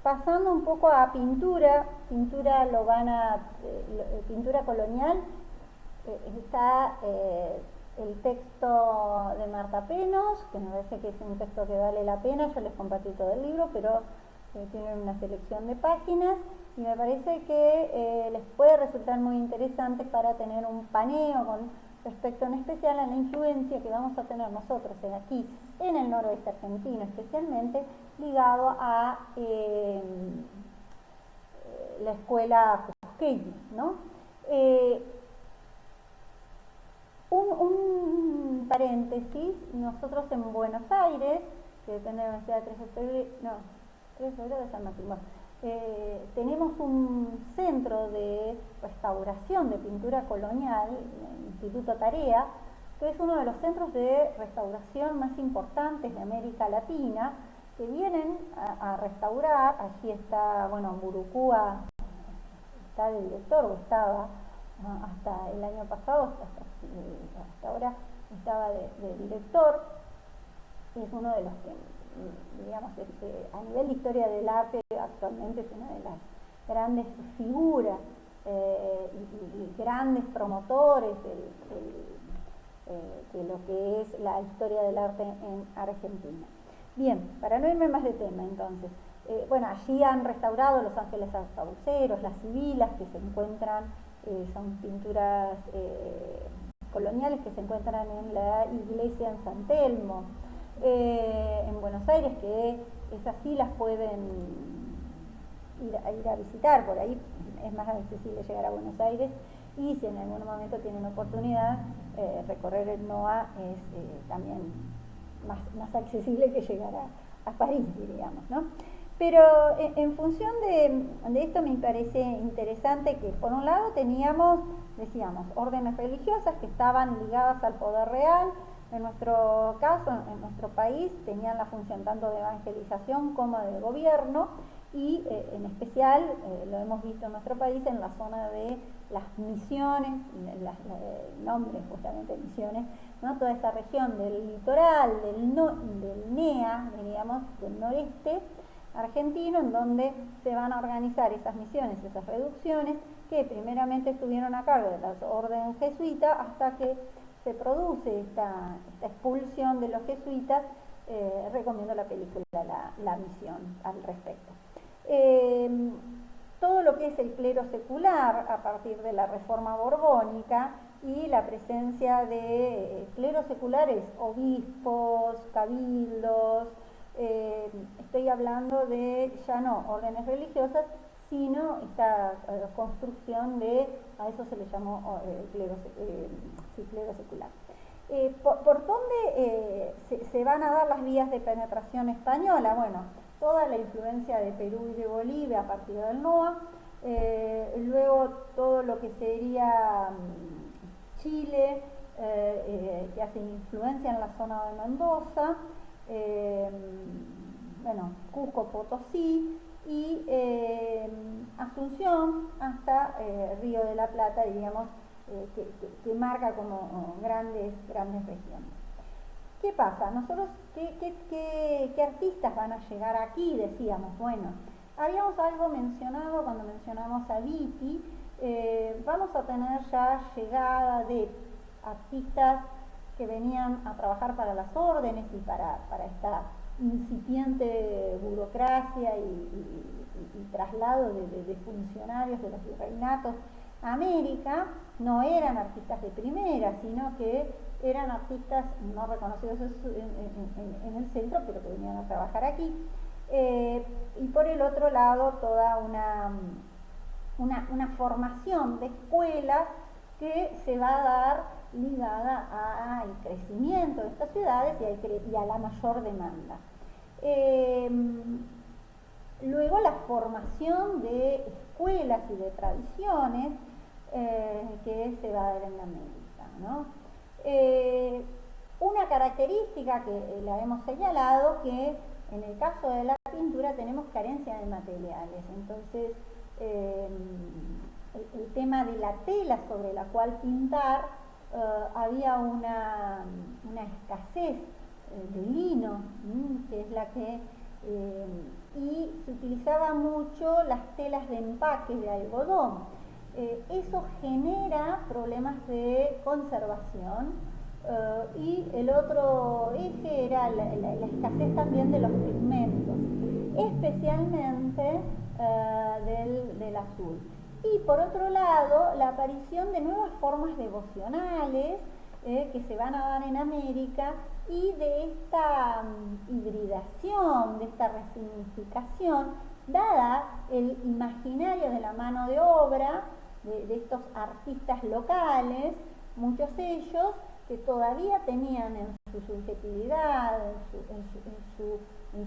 Pasando un poco a pintura pintura colonial, está el texto de Marta Penos, que me parece que es un texto que vale la pena. Yo les compartí todo el libro, pero tiene una selección de páginas y me parece que les puede resultar muy interesante para tener un paneo con respecto en especial a la influencia que vamos a tener nosotros aquí en el noroeste argentino, especialmente ligado a la escuela cusqueña, ¿no? Un paréntesis: nosotros en Buenos Aires, que depende de la Universidad de 3 de febrero, no, 3 de febrero de San Martín, tenemos un centro de restauración de pintura colonial, el Instituto Tarea, que es uno de los centros de restauración más importantes de América Latina, que vienen a restaurar. Allí está, bueno, Burucúa está de director, o estaba hasta el año pasado, hasta ahora estaba de director. Es uno de los que, digamos, a nivel de historia del arte, actualmente es una de las grandes figuras y grandes promotores de lo que es la historia del arte en Argentina. Bien, para no irme más de tema, entonces, bueno, allí han restaurado Los Ángeles Arcabuceros, las Sibilas, que se encuentran, son pinturas coloniales que se encuentran en la iglesia en San Telmo. En Buenos Aires, que esas sí las pueden ir a visitar. Por ahí es más accesible llegar a Buenos Aires, y si en algún momento tienen oportunidad, recorrer el NOA es también más accesible que llegar a París, diríamos, ¿no? Pero en función de esto, me parece interesante que por un lado teníamos, decíamos, órdenes religiosas que estaban ligadas al poder real. En nuestro caso, en nuestro país, tenían la función tanto de evangelización como de gobierno, y en especial lo hemos visto en nuestro país en la zona de las Misiones, el nombre justamente Misiones, ¿no? Toda esa región del litoral, del NEA, diríamos, del noreste argentino, en donde se van a organizar esas misiones, esas reducciones, que primeramente estuvieron a cargo de la orden jesuita, hasta que se produce esta expulsión de los jesuitas. Recomiendo la película La Misión al respecto. Todo lo que es el clero secular, a partir de la Reforma Borbónica y la presencia de cleros seculares, obispos, cabildos, estoy hablando de ya no órdenes religiosas, sino esta construcción a eso se le llamó clero secular. ¿Por dónde se van a dar las vías de penetración española? Bueno, toda la influencia de Perú y de Bolivia a partir del NOA, luego todo lo que sería Chile, que hace influencia en la zona de Mendoza, bueno, Cusco, Potosí, y Asunción hasta Río de la Plata, diríamos, que marca como grandes regiones. ¿Qué pasa? Nosotros, ¿qué artistas van a llegar aquí? Decíamos, bueno, habíamos algo mencionado cuando mencionamos a Vitti. Vamos a tener ya llegada de artistas que venían a trabajar para las órdenes y para esta incipiente burocracia y traslado de funcionarios de los virreinatos a América. No eran artistas de primera, sino que eran artistas no reconocidos en el centro, pero que venían a trabajar aquí. Y por el otro lado, toda una formación de escuelas que se va a dar ligada al crecimiento de estas ciudades y a la mayor demanda. Luego la formación de escuelas y de tradiciones que se va a dar en América, ¿no? Una característica que la hemos señalado, que en el caso de la pintura tenemos carencia de materiales. Entonces el tema de la tela sobre la cual pintar, había una escasez de lino, que es la que y se utilizaba mucho las telas de empaque de algodón. Eso genera problemas de conservación. Y el otro eje era la escasez también de los pigmentos, especialmente del azul. Y por otro lado, la aparición de nuevas formas devocionales que se van a dar en América, y de esta hibridación, de esta resignificación, dada el imaginario de la mano de obra de estos artistas locales, muchos de ellos que todavía tenían en su subjetividad, en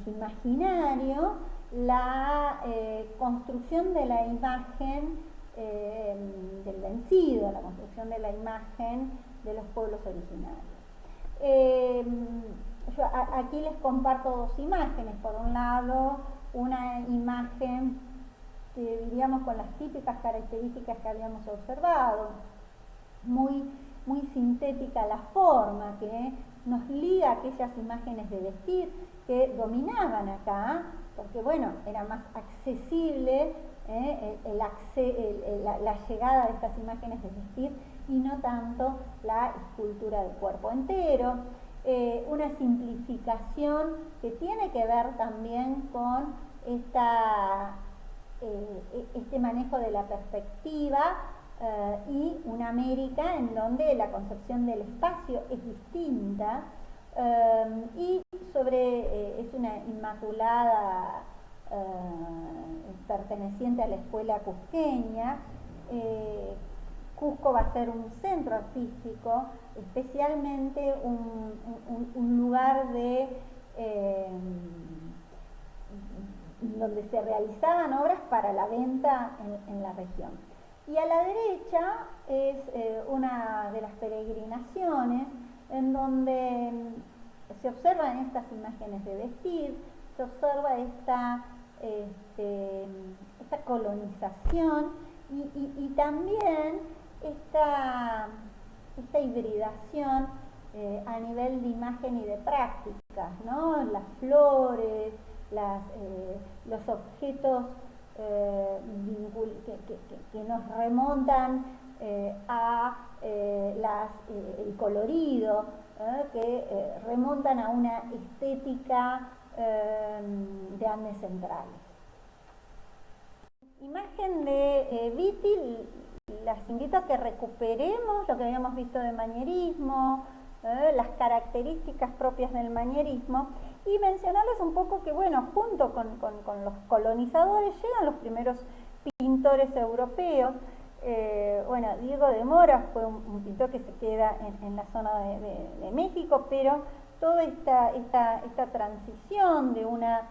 su imaginario, la construcción de la imagen del vencido, la construcción de la imagen de los pueblos originarios. Yo aquí les comparto dos imágenes. Por un lado, una imagen que diríamos con las típicas características que habíamos observado, muy sintética la forma, que nos liga a aquellas imágenes de vestir que dominaban acá, porque bueno, era más accesible la llegada de estas imágenes de vestir y no tanto la escultura del cuerpo entero. Una simplificación que tiene que ver también con este manejo de la perspectiva, y una América en donde la concepción del espacio es distinta, y es una inmaculada perteneciente a la escuela cusqueña. Cusco va a ser un centro artístico, especialmente un lugar donde se realizaban obras para la venta en la región. Y a la derecha es una de las peregrinaciones en donde se observan estas imágenes de vestir, se observa esta colonización y también esta hibridación a nivel de imagen y de prácticas, ¿no? Las flores, los objetos que nos remontan a el colorido, que remontan a una estética de Andes centrales. Imagen de Vitti, las invito a que recuperemos lo que habíamos visto de manierismo, las características propias del manierismo, y mencionarles un poco que, bueno, junto con los colonizadores llegan los primeros pintores europeos. Bueno, Diego de Moras fue un pintor que se queda en la zona de México, pero toda esta transición de una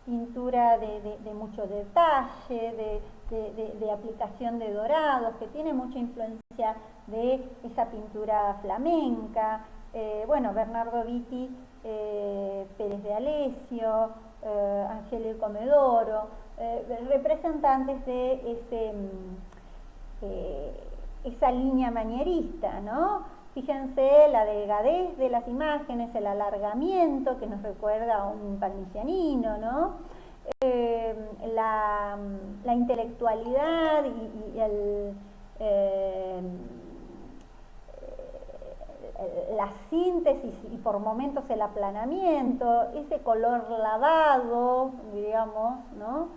pintura de mucho detalle, de aplicación de dorados, que tiene mucha influencia de esa pintura flamenca. Bueno, Bernardo Vitti, Pérez de Alessio, Angelico Medoro, representantes de esa línea manierista, ¿no? Fíjense la delgadez de las imágenes, el alargamiento que nos recuerda a un parmigianino, ¿no? La intelectualidad y la síntesis y por momentos el aplanamiento, ese color lavado, digamos, ¿no?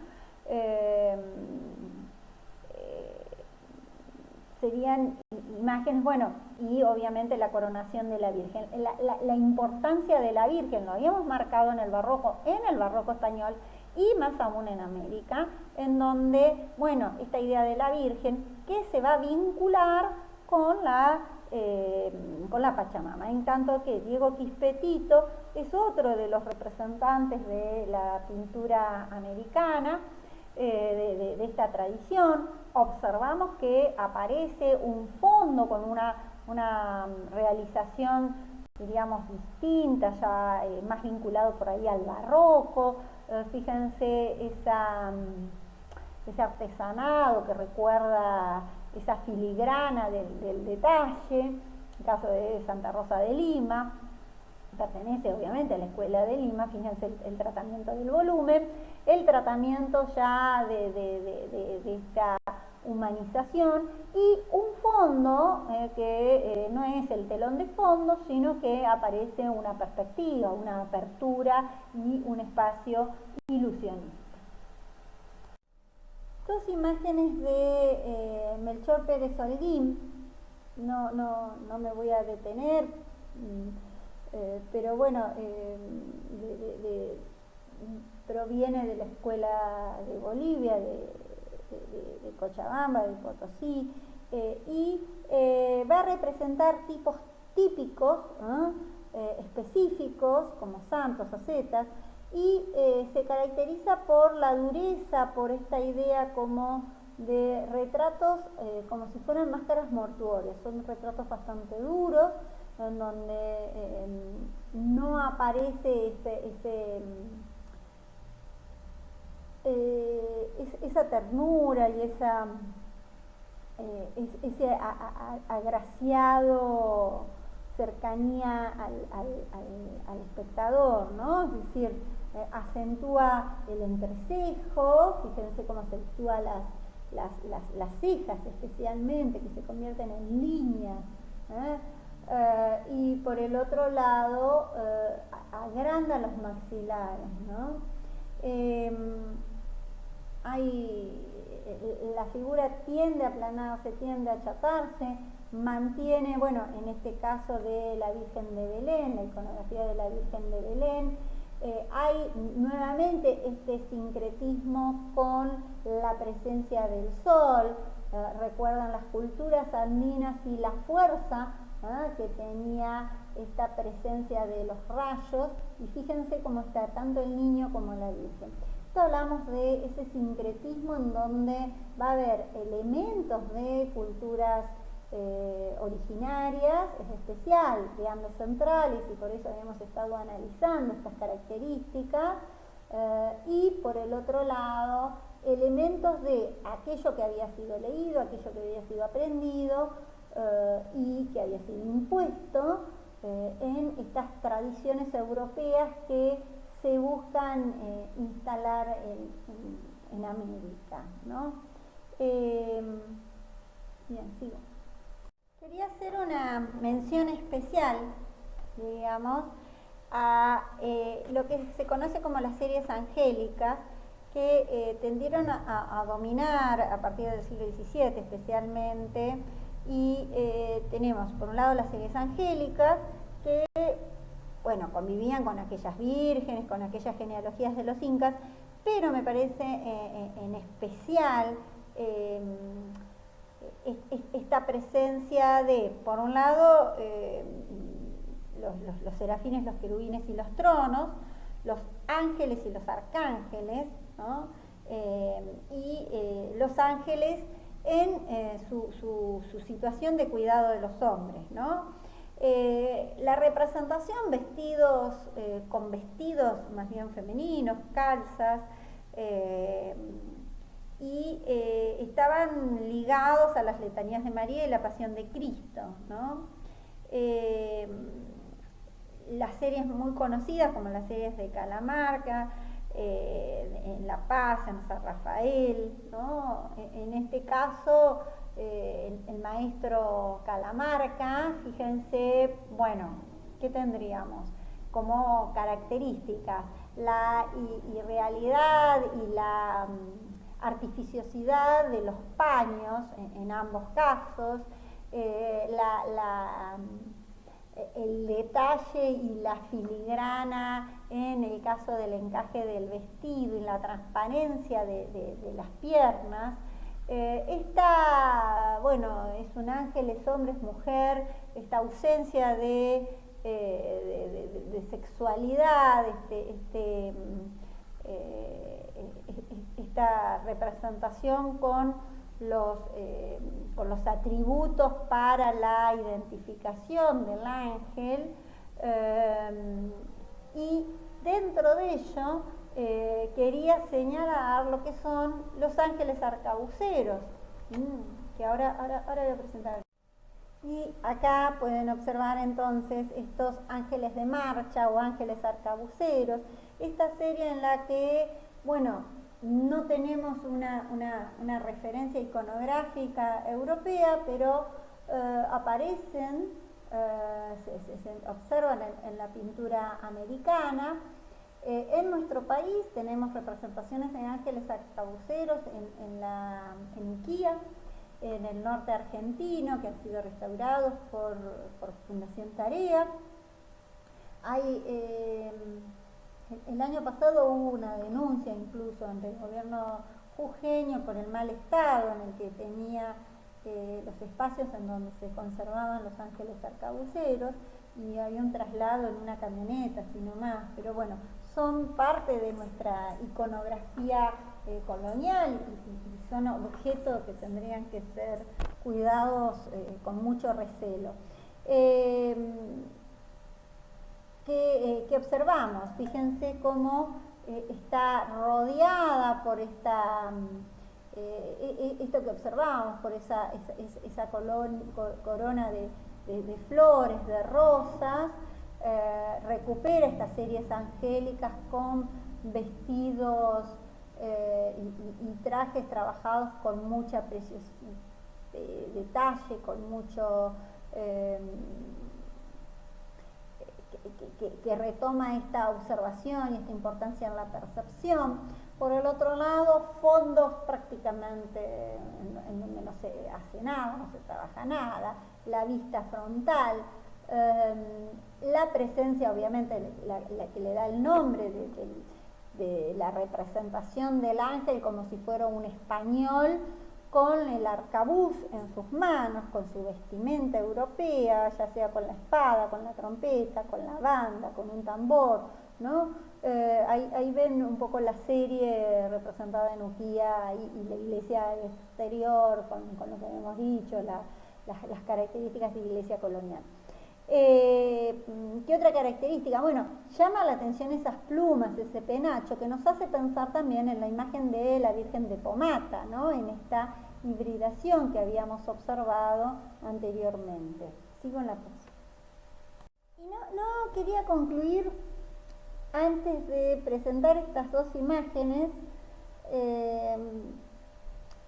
Serían imágenes, bueno, y obviamente la coronación de la Virgen, la importancia de la Virgen, lo habíamos marcado en el barroco español y más aún en América, en donde, bueno, esta idea de la Virgen que se va a vincular con la Pachamama, en tanto que Diego Quispetito es otro de los representantes de la pintura americana, de esta tradición. Observamos que aparece un fondo con una realización, diríamos, distinta, ya más vinculado por ahí al barroco. Fíjense ese artesanado que recuerda esa filigrana del detalle, en el caso de Santa Rosa de Lima. pertenece obviamente a la Escuela de Lima. Fíjense el tratamiento del volumen, el tratamiento ya de esta humanización, y un fondo que no es el telón de fondo, sino que aparece una perspectiva, una apertura y un espacio ilusionista. Dos imágenes de Melchor Pérez Holguín. No me voy a detener, pero bueno, proviene de la Escuela de Bolivia, de Cochabamba, de Potosí, y va a representar tipos típicos, específicos, como santos, ascetas, y se caracteriza por la dureza, por esta idea como de retratos como si fueran máscaras mortuorias. Son retratos bastante duros, en donde no aparece esa ternura y ese agraciado cercanía al espectador, ¿no? Es decir, acentúa el entrecejo. Fíjense cómo acentúa las cejas especialmente, que se convierten en líneas, y por el otro lado agranda los maxilares, ¿no? La figura tiende a aplanarse, tiende a achatarse, mantiene, bueno, en este caso de la Virgen de Belén, la iconografía de la Virgen de Belén, hay nuevamente este sincretismo con la presencia del sol. Recuerdan las culturas andinas y la fuerza que tenía esta presencia de los rayos, y fíjense cómo está tanto el niño como la Virgen. Esto hablamos de ese sincretismo en donde va a haber elementos de culturas originarias, es especial, de Andes centrales, y por eso habíamos estado analizando estas características, y por el otro lado, elementos de aquello que había sido leído, aquello que había sido aprendido, y que había sido impuesto en estas tradiciones europeas que se buscan instalar en América, ¿no? Bien, sigo. Quería hacer una mención especial, digamos, a lo que se conoce como las series angélicas, que tendieron a dominar a partir del siglo XVII especialmente, y tenemos por un lado las series angélicas que, bueno, convivían con aquellas vírgenes, con aquellas genealogías de los incas, pero me parece en especial esta presencia de, por un lado, los serafines, los querubines y los tronos, los ángeles y los arcángeles, ¿no? Y los ángeles en su situación de cuidado de los hombres, ¿no? La representación con vestidos más bien femeninos, calzas, y estaban ligados a las letanías de María y la pasión de Cristo, ¿no? Las series muy conocidas, como las series de Calamarca, en La Paz, en San Rafael, ¿no? En este caso, el maestro Calamarca, fíjense, bueno, ¿qué tendríamos como características? La irrealidad y la artificiosidad de los paños en ambos casos, el detalle y la filigrana en el caso del encaje del vestido y la transparencia de las piernas. Bueno, es un ángel, es hombre, es mujer, esta ausencia de sexualidad, esta representación con los atributos para la identificación del ángel, y dentro de ello quería señalar lo que son los ángeles arcabuceros, que ahora voy a presentar. Y acá pueden observar entonces estos ángeles de marcha o ángeles arcabuceros, esta serie en la que, bueno, no tenemos una referencia iconográfica europea, pero aparecen, se observan en la pintura americana. En nuestro país tenemos representaciones de ángeles arcabuceros en Uquía, en el norte argentino, que han sido restaurados por Fundación Tarea. El año pasado hubo una denuncia incluso ante el gobierno jujeño por el mal estado en el que tenía los espacios en donde se conservaban los ángeles arcabuceros, y había un traslado en una camioneta, así nomás, pero bueno, son parte de nuestra iconografía colonial y son objetos que tendrían que ser cuidados con mucho recelo. ¿Qué observamos? Fíjense cómo está rodeada por esto que observamos, por esa corona de flores, de rosas. Recupera estas series angélicas con vestidos y trajes trabajados con mucha detalle, con mucho que retoma esta observación y esta importancia en la percepción. Por el otro lado, fondos prácticamente en donde no se hace nada, no se trabaja nada, la vista frontal, la presencia, obviamente, la que le da el nombre de la representación del ángel como si fuera un español con el arcabuz en sus manos, con su vestimenta europea, ya sea con la espada, con la trompeta, con la banda, con un tambor, ¿no? Ahí ven un poco la serie representada en Uquía y la iglesia exterior, con lo que hemos dicho, las características de iglesia colonial. ¿Qué otra característica? Bueno, llama la atención esas plumas, ese penacho, que nos hace pensar también en la imagen de la Virgen de Pomata, ¿no? En esta hibridación que habíamos observado anteriormente. Sigo en la próxima. Y no quería concluir antes de presentar estas dos imágenes,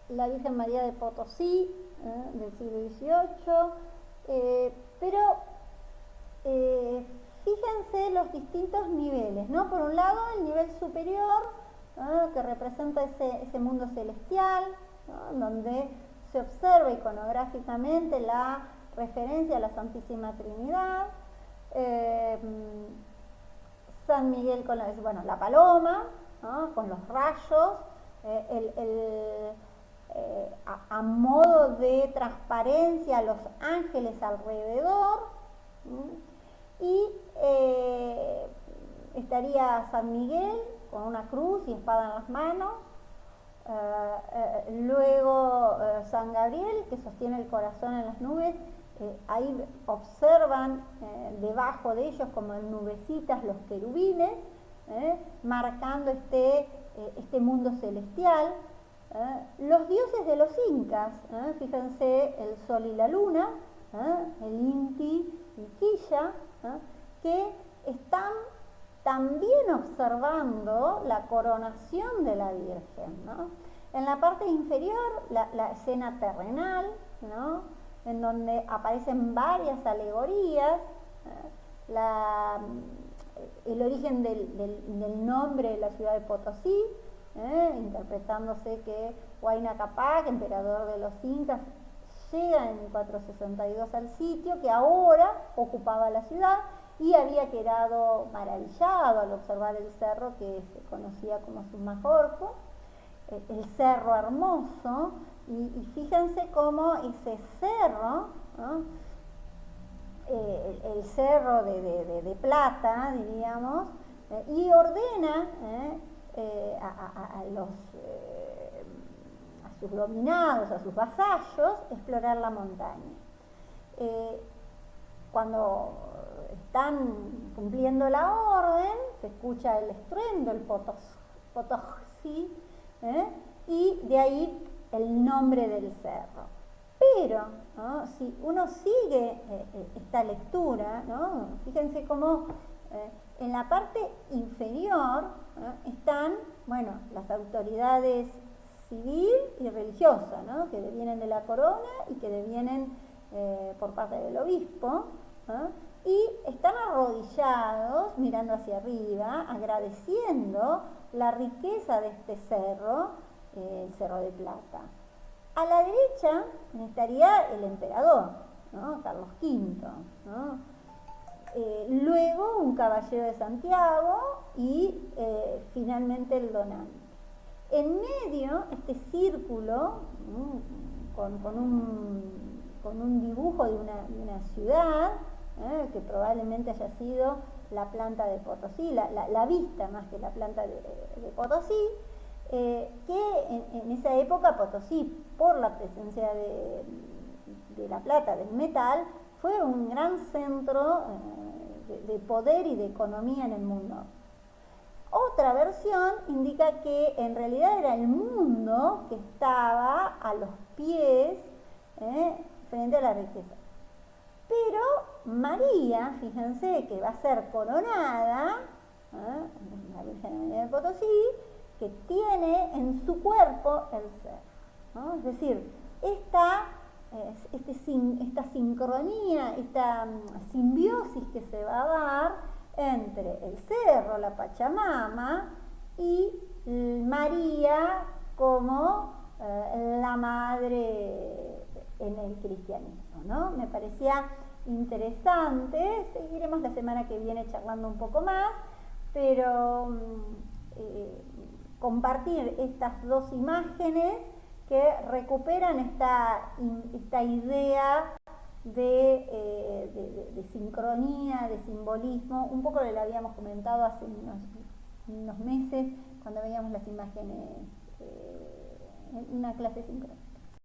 la Virgen María de Potosí, del siglo XVIII, pero fíjense los distintos niveles, ¿no? Por un lado, el nivel superior, que representa ese mundo celestial, ¿no? Donde se observa iconográficamente la referencia a la Santísima Trinidad, San Miguel con la paloma, ¿no? Con los rayos, a modo de transparencia, los ángeles alrededor, y estaría San Miguel con una cruz y espada en las manos, luego San Gabriel, que sostiene el corazón en las nubes. Ahí observan debajo de ellos como en nubecitas los querubines, marcando este mundo celestial. Los dioses de los incas, fíjense, el sol y la luna, el Inti y Quilla, que están también observando la coronación de la Virgen, ¿no? En la parte inferior, la escena terrenal, ¿no? En donde aparecen varias alegorías, el origen del nombre de la ciudad de Potosí, interpretándose que Huayna Capac, emperador de los incas, llega en 1462 al sitio que ahora ocupaba la ciudad, y había quedado maravillado al observar el cerro que se conocía como Sumajorco, el cerro hermoso, y fíjense cómo ese cerro, ¿no? El cerro de plata, diríamos, y ordena a sus dominados, a sus vasallos, explorar la montaña. Cuando están cumpliendo la orden, se escucha el estruendo, el Potosí, y de ahí el nombre del cerro. Pero, ¿no?, si uno sigue esta lectura, ¿no?, fíjense cómo en la parte inferior, ¿no?, están, bueno, las autoridades civil y religiosa, ¿no?, que devienen de la corona y que devienen por parte del obispo, ¿no?, y están arrodillados mirando hacia arriba, agradeciendo la riqueza de este cerro, el Cerro de Plata. A la derecha estaría el emperador, ¿no?, Carlos V, ¿no?, luego un caballero de Santiago y finalmente el donante. En medio, este círculo, con un dibujo de una ciudad, que probablemente haya sido la planta de Potosí, la vista más que la planta de Potosí, que en esa época Potosí, por la presencia de la plata, del metal, fue un gran centro de poder y de economía en el mundo. Otra versión indica que en realidad era el mundo que estaba a los pies frente a la riqueza. Pero María, fíjense que va a ser coronada, la Virgen de Potosí, que tiene en su cuerpo el ser, ¿no? Es decir, esta sincronía, esta simbiosis que se va a dar entre el cerro, la Pachamama, y María como la madre en el cristianismo, ¿no? Me parecía interesante, seguiremos la semana que viene charlando un poco más, pero compartir estas dos imágenes que recuperan esta idea de sincronía, de simbolismo, un poco lo habíamos comentado hace unos meses cuando veíamos las imágenes en una clase sincrónica.